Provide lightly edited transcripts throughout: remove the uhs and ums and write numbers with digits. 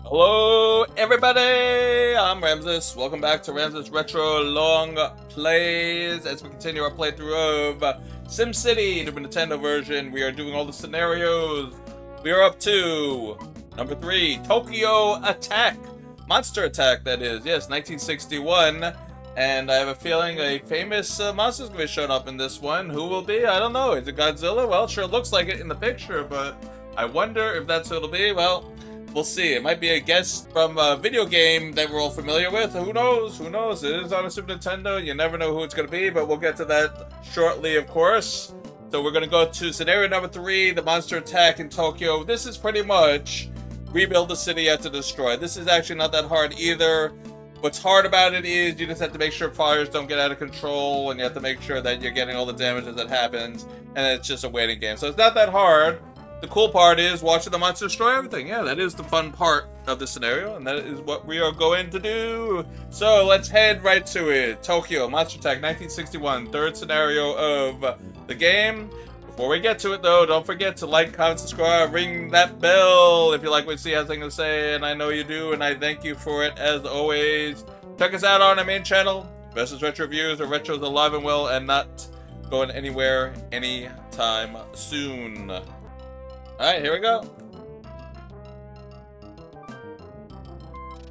Hello, everybody! I'm Ramsis. Welcome back to Ramsis Retro Longplays as we continue our playthrough of SimCity, the Nintendo version. We are doing all the scenarios. We are up to number 3, Tokyo Attack. Monster Attack, that is. Yes, 1961. And I have a feeling a famous monster's going to be showing up in this one. Who will be? I don't know. Is it Godzilla? Well, it sure looks like it in the picture, but I wonder if that's who it'll be. Well, we'll see. It might be a guest from a video game that we're all familiar with. Who knows? Who knows? It is on a Super Nintendo. You never know who it's going to be, but we'll get to that shortly, of course. So we're going to go to scenario number 3, the monster attack in Tokyo. This is pretty much rebuild the city after destroy. This is actually not that hard either. What's hard about it is you just have to make sure fires don't get out of control, and you have to make sure that you're getting all the damages that happens, and it's just a waiting game. So it's not that hard. The cool part is watching the monster destroy everything. Yeah, that is the fun part of the scenario, and that is what we are going to do. So let's head right to it. Tokyo, Monster Attack, 1961, third scenario of the game. Before we get to it, though, don't forget to like, comment, subscribe, ring that bell if you like what you see, has something to say, and I know you do, and I thank you for it as always. Check us out on our main channel, Versus Retro Reviews, or Retro's alive and well and not going anywhere anytime soon. Alright, here we go.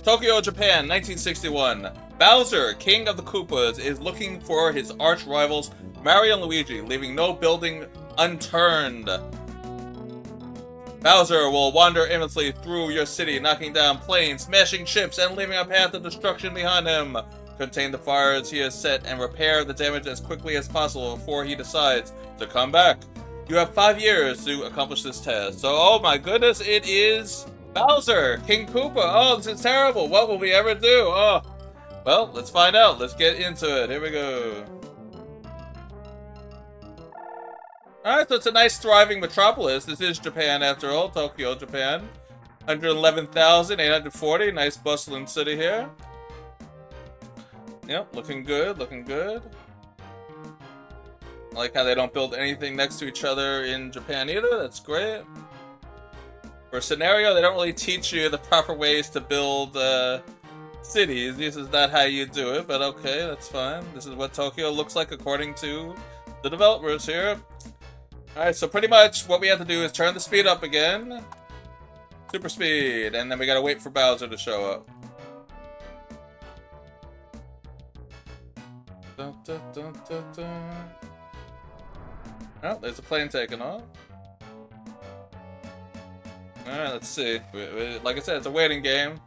Tokyo, Japan, 1961. Bowser, king of the Koopas, is looking for his arch rivals Mario and Luigi, leaving no building unturned. Bowser will wander aimlessly through your city, knocking down planes, smashing ships, and leaving a path of destruction behind him. Contain the fires he has set and repair the damage as quickly as possible before he decides to come back. You have 5 years to accomplish this task. So, oh my goodness, it is Bowser, King Koopa. Oh, this is terrible. What will we ever do? Oh, well, let's find out. Let's get into it. Here we go. Alright, so it's a nice, thriving metropolis. This is Japan, after all. Tokyo, Japan. 111,840. Nice, bustling city here. Yep, looking good, looking good. I like how they don't build anything next to each other in Japan either. That's great. For a scenario, they don't really teach you the proper ways to build cities. This is not how you do it, but okay, that's fine. This is what Tokyo looks like according to the developers here. Alright, so pretty much what we have to do is turn the speed up again. Super speed. And then we gotta wait for Bowser to show up. Dun, dun, dun, dun, dun. Oh, there's a plane taking off. Alright, let's see. Like I said, it's a waiting game.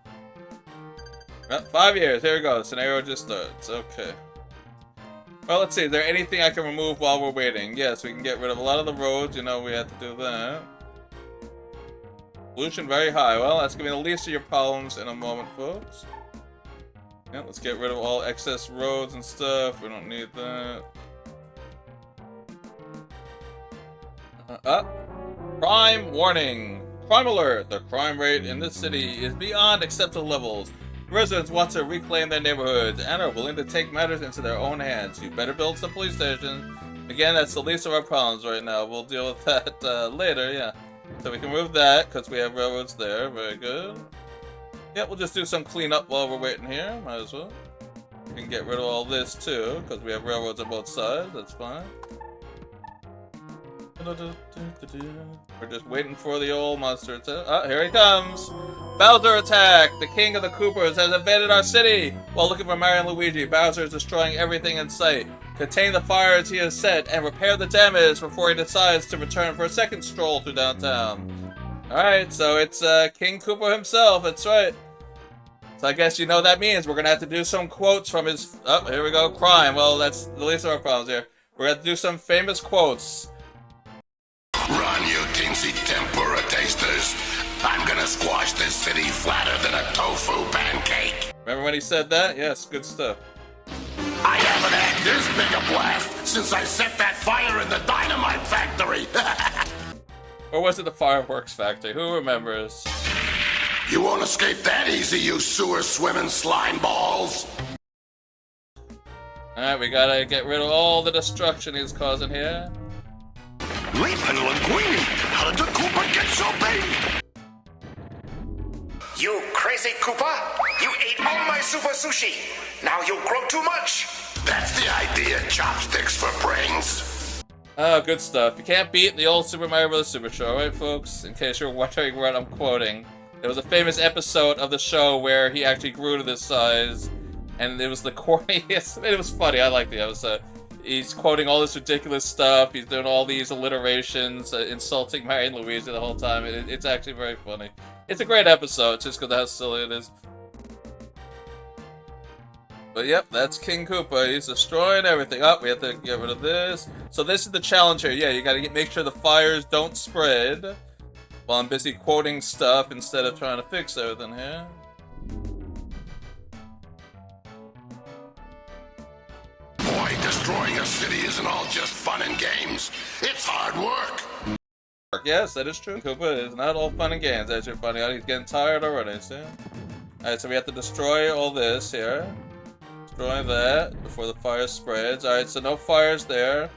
5 years, here we go. The scenario just starts. Okay. Well, let's see. Is there anything I can remove while we're waiting? Yes, we can get rid of a lot of the roads. You know, we have to do that. Pollution very high. Well, that's going to be the least of your problems in a moment, folks. Yeah, let's get rid of all excess roads and stuff. We don't need that. Crime warning. Crime alert. The crime rate in this city is beyond acceptable levels. Residents want to reclaim their neighborhoods and are willing to take matters into their own hands. You better build some police stations. Again, that's the least of our problems right now. We'll deal with that later, yeah. So we can move that because we have railroads there. Very good. Yeah, we'll just do some cleanup while we're waiting here. Might as well. We can get rid of all this too because we have railroads on both sides. That's fine. We're just waiting for the old monster attack. Ah, here he comes! Bowser attack! The king of the Koopas has invaded our city! While looking for Mario and Luigi, Bowser is destroying everything in sight. Contain the fires he has set and repair the damage before he decides to return for a second stroll through downtown. Alright, so it's King Koopa himself, that's right. So I guess you know what that means. We're gonna have to do some quotes from his... Oh, here we go. Crime. Well, that's the least of our problems here. We're gonna have to do some famous quotes. Run, you tinsy tempura tasters. I'm gonna squash this city flatter than a tofu pancake. Remember when he said that? Yes, good stuff. I haven't had this big a blast since I set that fire in the dynamite factory. Or was it the fireworks factory? Who remembers? You won't escape that easy, you sewer swimming slime balls. Alright, we gotta get rid of all the destruction he's causing here. Leaping linguini! How did the Koopa get so big? You crazy Koopa! You ate all my super sushi! Now you'll grow too much! That's the idea, chopsticks for brains. Oh, good stuff. You can't beat the old Super Mario Bros. Super Show, right, folks? In case you're wondering what I'm quoting. There was a famous episode of the show where he actually grew to this size, and it was the corniest. It was funny. I like the episode. He's quoting all this ridiculous stuff. He's doing all these alliterations, insulting Mario and Luigi the whole time. It's actually very funny. It's a great episode, just because of how silly it is. But yep, that's King Koopa. He's destroying everything. Oh, we have to get rid of this. So this is the challenge here. Yeah, you gotta make sure the fires don't spread. While I'm busy quoting stuff instead of trying to fix everything here. Boy, destroying a city isn't all just fun and games. It's hard work. Yes, that is true. Koopa is not all fun and games, as you're finding out. He's getting tired already, see? Alright, so we have to destroy all this here. Destroy that before the fire spreads. Alright, so no fires there.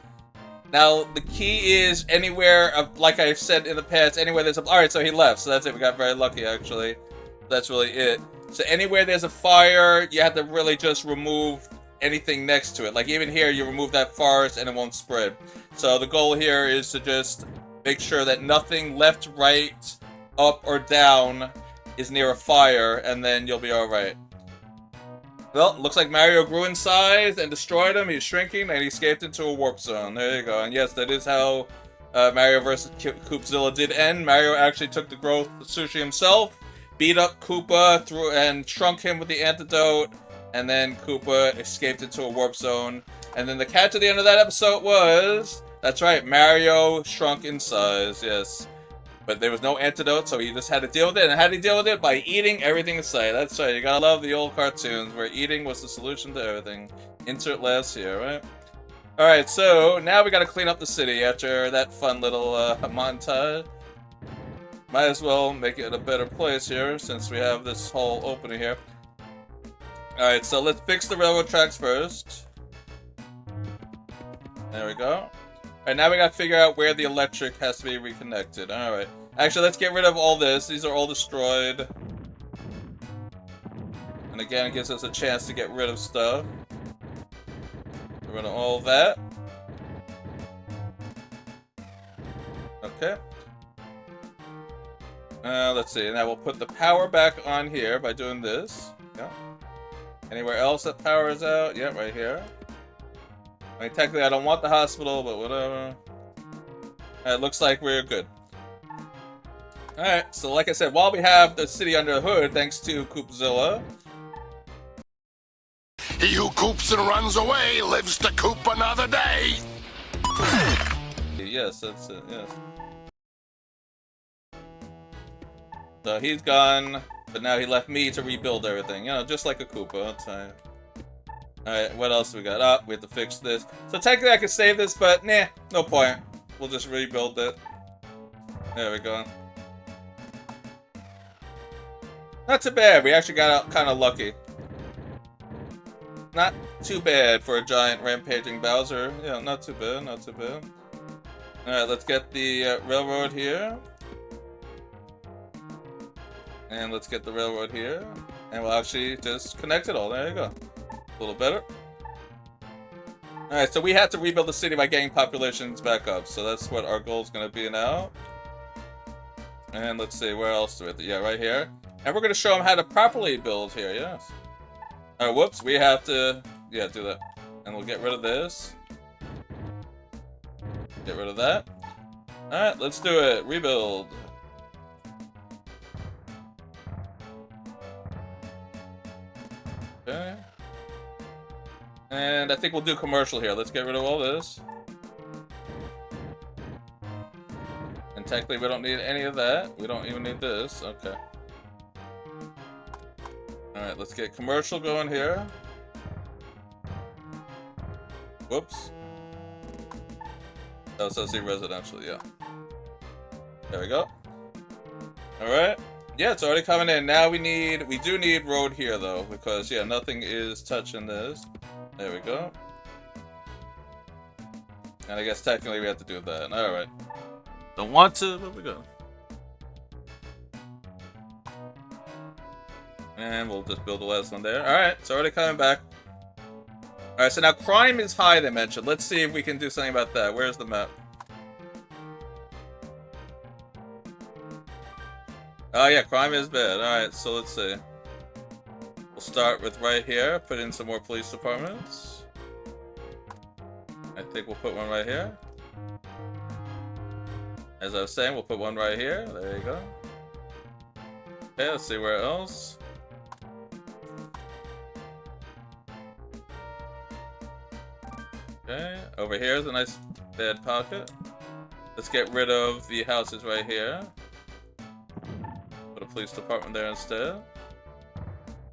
Now, the key is anywhere, like I've said in the past, anywhere there's a... Alright, so he left, so that's it. We got very lucky, actually. That's really it. So anywhere there's a fire, you have to really just remove anything next to it. Like, even here, you remove that forest and it won't spread. So the goal here is to just make sure that nothing left, right, up, or down is near a fire, and then you'll be alright. Well, looks like Mario grew in size and destroyed him. He's shrinking and he escaped into a warp zone. There you go. And yes, that is how Mario vs. Koopzilla did end. Mario actually took the growth sushi himself, beat up Koopa and shrunk him with the antidote, and then Koopa escaped into a warp zone. And then the catch at the end of that episode was, that's right, Mario shrunk in size, yes. But there was no antidote, so he just had to deal with it. And how did he deal with it? By eating everything in sight. That's right, you gotta love the old cartoons where eating was the solution to everything. Insert last here, right? Alright, so now we gotta clean up the city after that fun little montage. Might as well make it a better place here since we have this whole opening here. Alright, so let's fix the railroad tracks first. There we go. Alright, now we gotta figure out where the electric has to be reconnected. Alright. Actually, let's get rid of all this. These are all destroyed. And again, it gives us a chance to get rid of stuff. Get rid of all that. Okay. Let's see. Now we'll put the power back on here by doing this. Yeah. Anywhere else that power is out? Yeah, right here. I mean, technically, I don't want the hospital, but whatever. It looks like we're good. Alright, so like I said, while we have the city under the hood, thanks to Koopzilla. He who coops and runs away lives to coop another day. Yes, that's it, yes. So he's gone, but now he left me to rebuild everything. You know, just like a Koopa, that's fine. Alright, what else we got? Oh, we have to fix this. So technically I could save this, but nah, no point. We'll just rebuild it. There we go. Not too bad. We actually got out kind of lucky. Not too bad for a giant rampaging Bowser. Yeah, not too bad, not too bad. Alright, let's get the railroad here. And let's get the railroad here. And we'll actually just connect it all. There you go. A little better. Alright, so we had to rebuild the city by getting populations back up. So that's what our goal is going to be now. And let's see, where else do we have to... Yeah, right here. And we're going to show them how to properly build here, yes. Alright, whoops, we have to... Yeah, do that. And we'll get rid of this. Get rid of that. Alright, let's do it. Rebuild. Okay. And I think we'll do commercial here. Let's get rid of all this. And technically we don't need any of that. We don't even need this. Okay. Alright, let's get commercial going here. Whoops. Oh, so see residential, yeah. There we go. Alright. Yeah, it's already coming in. Now we do need road here though, because yeah, nothing is touching this. There we go. And I guess technically we have to do that. Alright. Don't want to, but we go. And we'll just build the last one there. Alright, it's already coming back. Alright, so now crime is high, they mentioned. Let's see if we can do something about that. Where's the map? Oh yeah, crime is bad. Alright, so let's see. We'll start with right here. Put in some more police departments. I think we'll put one right here. As I was saying, we'll put one right here. There you go. Okay, let's see where else. Okay, over here is a nice bad pocket. Let's get rid of the houses right here. Put a police department there instead.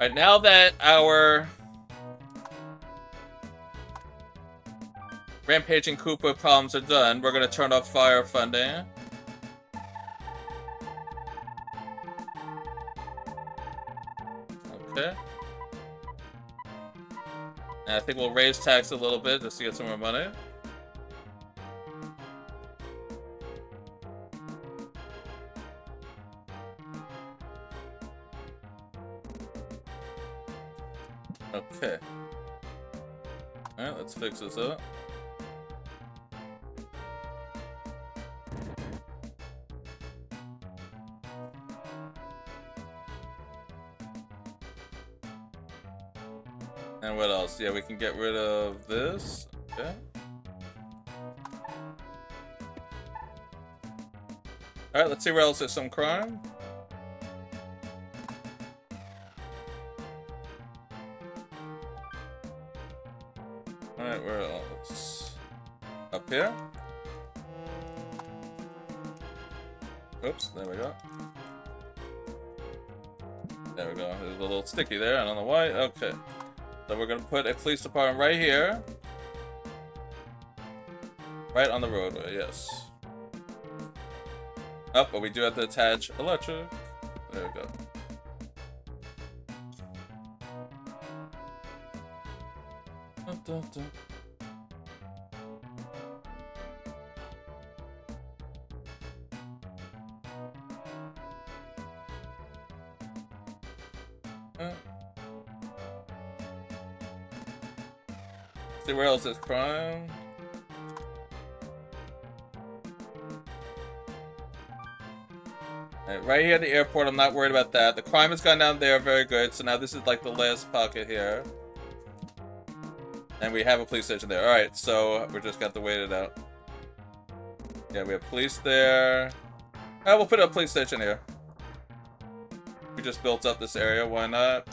Alright, now that our rampaging Koopa problems are done, we're gonna turn off fire funding. Okay. And I think we'll raise tax a little bit just to get some more money. Okay. Alright, let's fix this up. And what else? Yeah, we can get rid of this. Okay. Alright, let's see where else there's some crime. Alright, where else? Up here? Oops, there we go. There we go. There's a little sticky there. I don't know why. Okay. So we're gonna put a police department right here. Right on the roadway, yes. Oh, but we do have to attach electric. There we go. Dun, dun, dun. See where else is crime? Right here at the airport, I'm not worried about that. The crime has gone down there, very good. So now this is like the last pocket here. And we have a police station there. Alright, so we just got to wait it out. Yeah, we have police there. Oh, we'll put a police station here. We just built up this area, why not?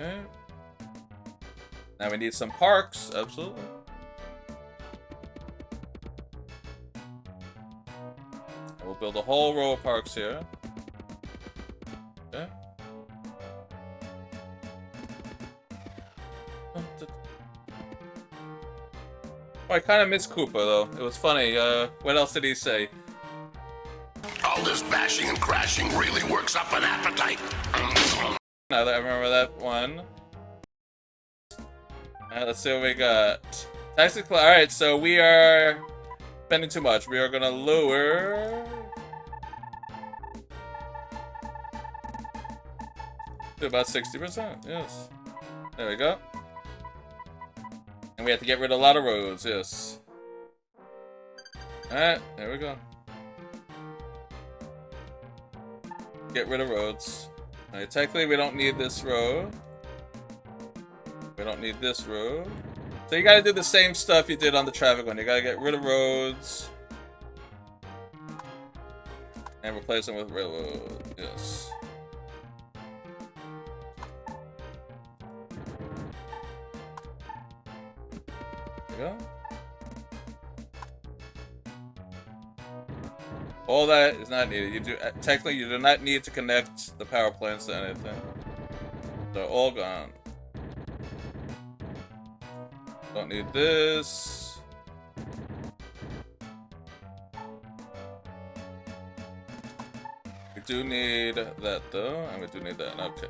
Okay. Now we need some parks, absolutely. And we'll build a whole row of parks here. Okay. Oh, I kind of miss Koopa though. It was funny. What else did he say? All this bashing and crashing really works up an appetite. Now that I remember that one. Alright, let's see what we got. Tactical. Alright, so we are spending too much. We are gonna lower to about 60%. Yes. There we go. And we have to get rid of a lot of roads. Yes. Alright, there we go. Get rid of roads. Alright, technically we don't need this road. We don't need this road. So you gotta do the same stuff you did on the traffic one. You gotta get rid of roads. And replace them with railroad. Yes. There we go. All that is not needed. You do technically you do not need to connect the power plants to anything. They're all gone. Don't need this. We do need that though, and we do need that. Okay.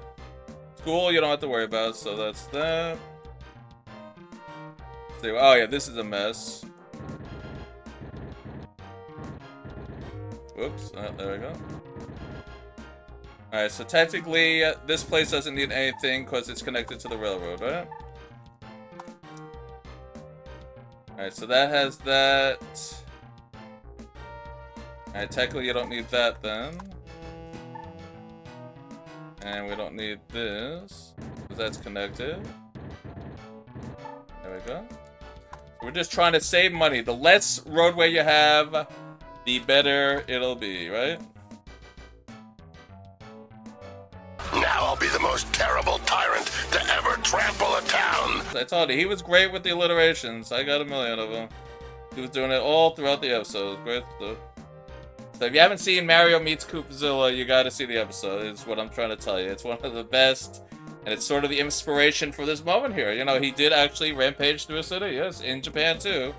School you don't have to worry about, so that's that. Oh yeah, this is a mess. Oops, there we go. Alright, so technically, this place doesn't need anything because it's connected to the railroad, right? Alright, so that has that. Alright, technically you don't need that then. And we don't need this, because that's connected. There we go. We're just trying to save money. The less roadway you have, the better it'll be, right? Now I'll be the most terrible tyrant to ever trample a town. I told you, he was great with the alliterations. I got a million of them. He was doing it all throughout the episode. Great stuff. So if you haven't seen Mario Meets Koopzilla, you gotta see the episode, is what I'm trying to tell you. It's one of the best, and it's sort of the inspiration for this moment here. You know, he did actually rampage through a city, yes, in Japan too.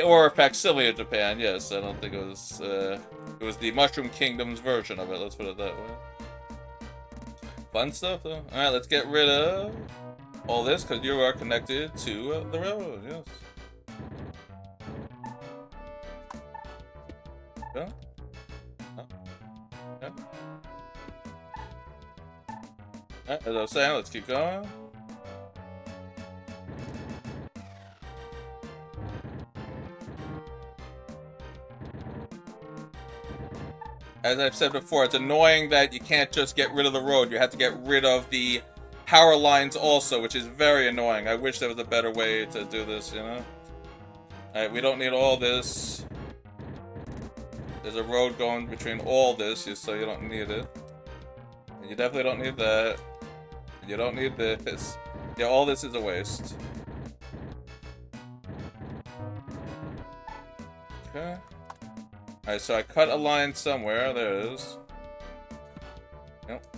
Or a facsimile of Japan, yes. I don't think it was the Mushroom Kingdom's version of it, let's put it that way. Fun stuff, though. Alright, let's get rid of all this, because you are connected to the railroad, yes. Okay. Okay. Alright, as I was saying, let's keep going. As I've said before, it's annoying that you can't just get rid of the road. You have to get rid of the power lines also, which is very annoying. I wish there was a better way to do this, you know? Alright, we don't need all this. There's a road going between all this, so you don't need it. And you definitely don't need that. And you don't need this. Yeah, all this is a waste. Okay. Alright, so I cut a line somewhere. There it is. Yep.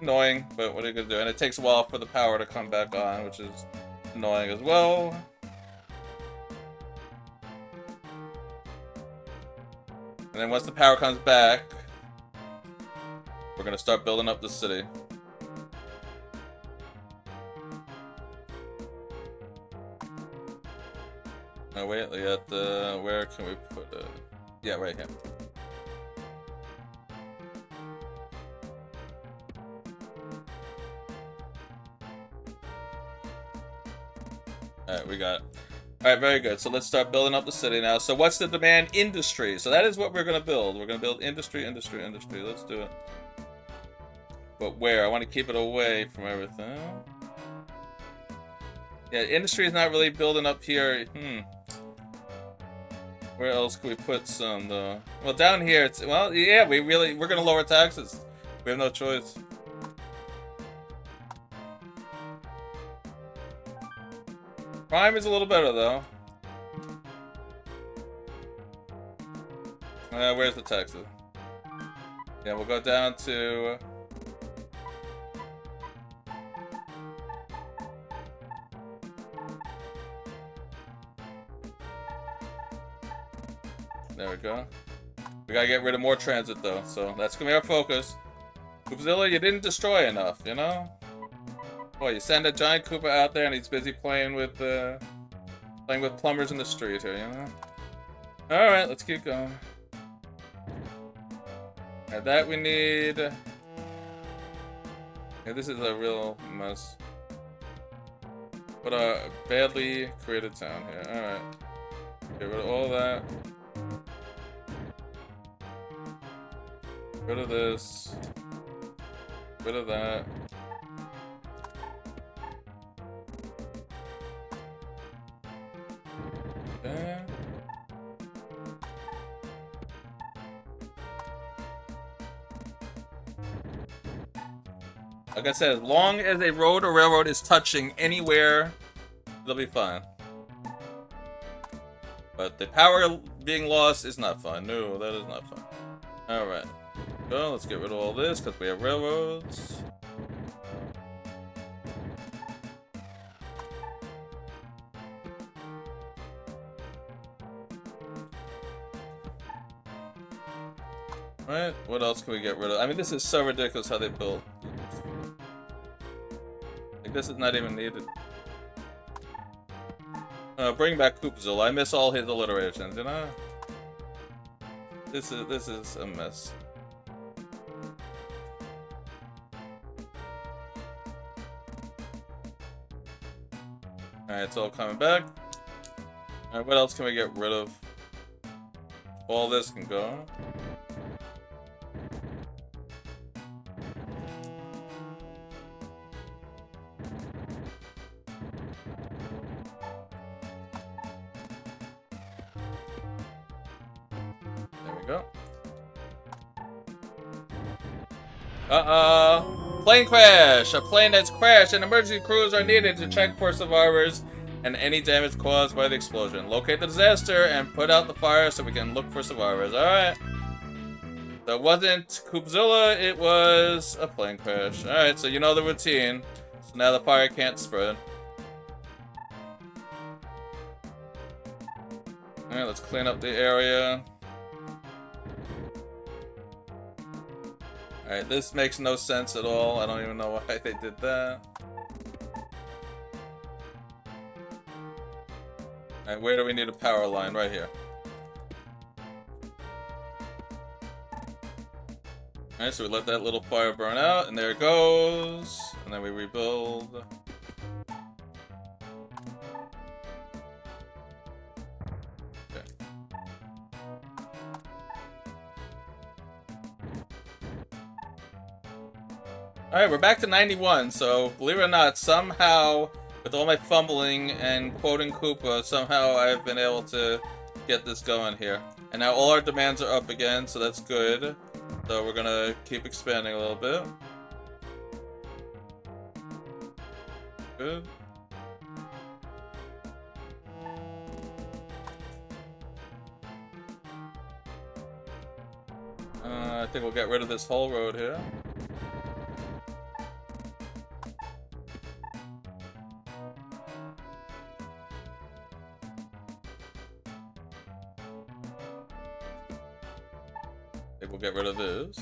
Annoying, but what are you gonna do? And it takes a while for the power to come back on, which is annoying as well. And then once the power comes back, we're gonna start building up the city. Oh wait, we got the, where can we put it? Yeah, right here. Alright, we got it. Alright, very good. So let's start building up the city now. So what's the demand? Industry. So that is what we're going to build. We're going to build industry. Let's do it. But where? I want to keep it away from everything. Yeah, industry is not really building up here. Where else can we put some, though? Well, down here, it's... Well, yeah, we're going to lower taxes. We have no choice. Crime is a little better, though. Where's the taxes? Yeah, we'll go down to... There we go. We gotta get rid of more transit, though, so that's gonna be our focus. Koopzilla, you didn't destroy enough, you know? Boy, you send a giant Koopa out there and he's busy playing with plumbers in the street here, you know? Alright, let's keep going. Alright, that we need... Yeah, this is a real mess. What a badly created town here. Alright. Get rid of all that. Rid of this. Rid of that. Okay. Like I said, as long as a road or railroad is touching anywhere, they'll be fine. But the power being lost is not fun. No, that is not fun. Alright. So let's get rid of all this because we have railroads. Right, what else can we get rid of? I mean, this is so ridiculous how they build. Like, this is not even needed. Bring back Koopzilla. I miss all his alliterations, you know? This is a mess. Alright, it's all coming back. Alright, what else can we get rid of? All this can go. Go. Plane crash! A plane has crashed and emergency crews are needed to check for survivors and any damage caused by the explosion. Locate the disaster and put out the fire so we can look for survivors. Alright. That wasn't Koopzilla, it was a plane crash. Alright, so you know the routine. So now the fire can't spread. Alright, let's clean up the area. Alright, this makes no sense at all. I don't even know why they did that. Alright, where do we need a power line? Right here. Alright, so we let that little fire burn out, and there it goes. And then we rebuild. Alright, we're back to 91, so believe it or not, somehow, with all my fumbling and quoting Koopa, somehow I've been able to get this going here. And now all our demands are up again, so that's good. So we're gonna keep expanding a little bit. Good. I think we'll get rid of this whole road here. We'll get rid of this.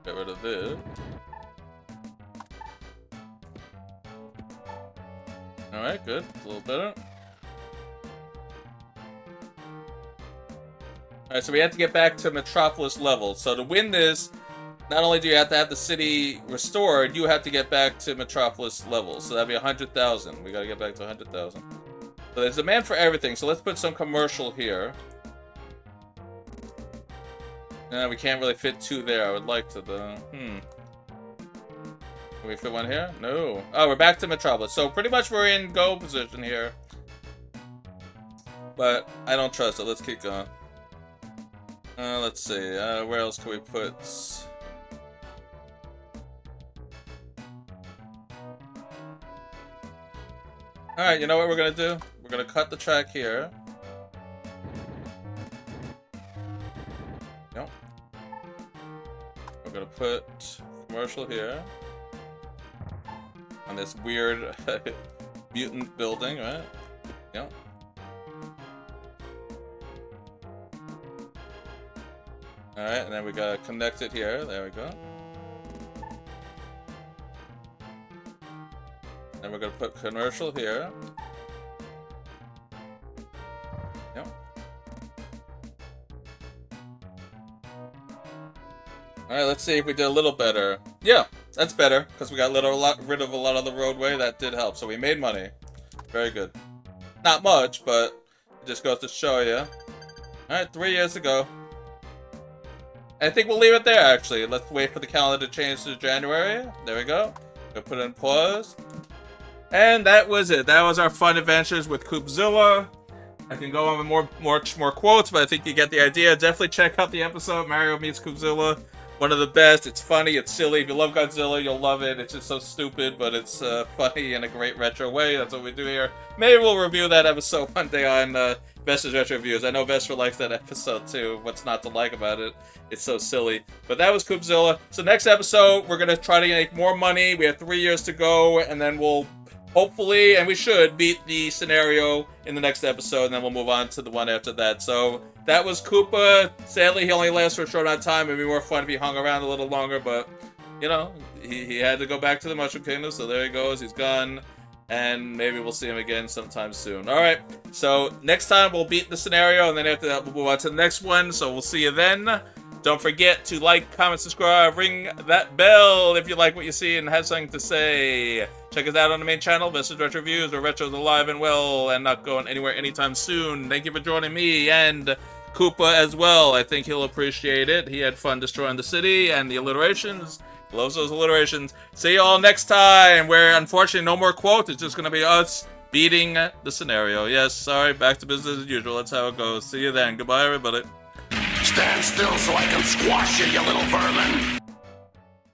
Get rid of this. Alright, good. It's a little better. Alright, so we have to get back to Metropolis level. So to win this, not only do you have to have the city restored, you have to get back to Metropolis level. So that'd be 100,000. We gotta get back to 100,000. So there's demand for everything. So let's put some commercial here. We can't really fit two there. I would like to, though. Can we fit one here? No. Oh, we're back to Metropolis. So pretty much we're in go position here. But I don't trust it. Let's keep going. Let's see. Where else can we put? Alright, you know what we're gonna do? We're gonna cut the track here. Yep. We're gonna put commercial here. On this weird mutant building, right? Yep. Alright, and then we gotta connect it here. There we go. Then we're gonna put commercial here. Yep. Alright, let's see if we did a little better. Yeah, that's better, because we got rid of a lot of the roadway. That did help, so we made money. Very good. Not much, but it just goes to show you. Alright, 3 years ago. I think we'll leave it there, actually. Let's wait for the calendar to change to January. There we go. Gonna put in pause. And that was it. That was our fun adventures with Koopzilla. I can go on with more quotes, but I think you get the idea. Definitely check out the episode, Mario Meets Koopzilla. One of the best. It's funny, it's silly. If you love Godzilla, you'll love it. It's just so stupid, but it's funny in a great retro way. That's what we do here. Maybe we'll review that episode one day on Vesta's Retro Reviews. I know Vesta likes that episode too. What's not to like about it? It's so silly. But that was Koopzilla. So next episode, we're going to try to make more money. We have 3 years to go, and then we'll hopefully, and we should, beat the scenario in the next episode, and then we'll move on to the one after that. So that was Koopa. Sadly, he only lasts for a short amount of time. It'd be more fun if he hung around a little longer, but, you know, he had to go back to the Mushroom Kingdom, so there he goes. He's gone. and maybe we'll see him again sometime soon. Alright, so next time we'll beat the scenario, and then after that we'll move on to the next one, so we'll see you then. Don't forget to like, comment, subscribe, ring that bell if you like what you see and have something to say. Check us out on the main channel, This is Retro Reviews, where Retro's alive and well and not going anywhere anytime soon. Thank you for joining me and Koopa as well. I think he'll appreciate it. He had fun destroying the city and the alliterations. He loves those alliterations. See you all next time, where unfortunately no more quotes. It's just going to be us beating the scenario. Yes, sorry, back to business as usual. That's how it goes. See you then. Goodbye, everybody. Stand still so I can squash you, you little vermin!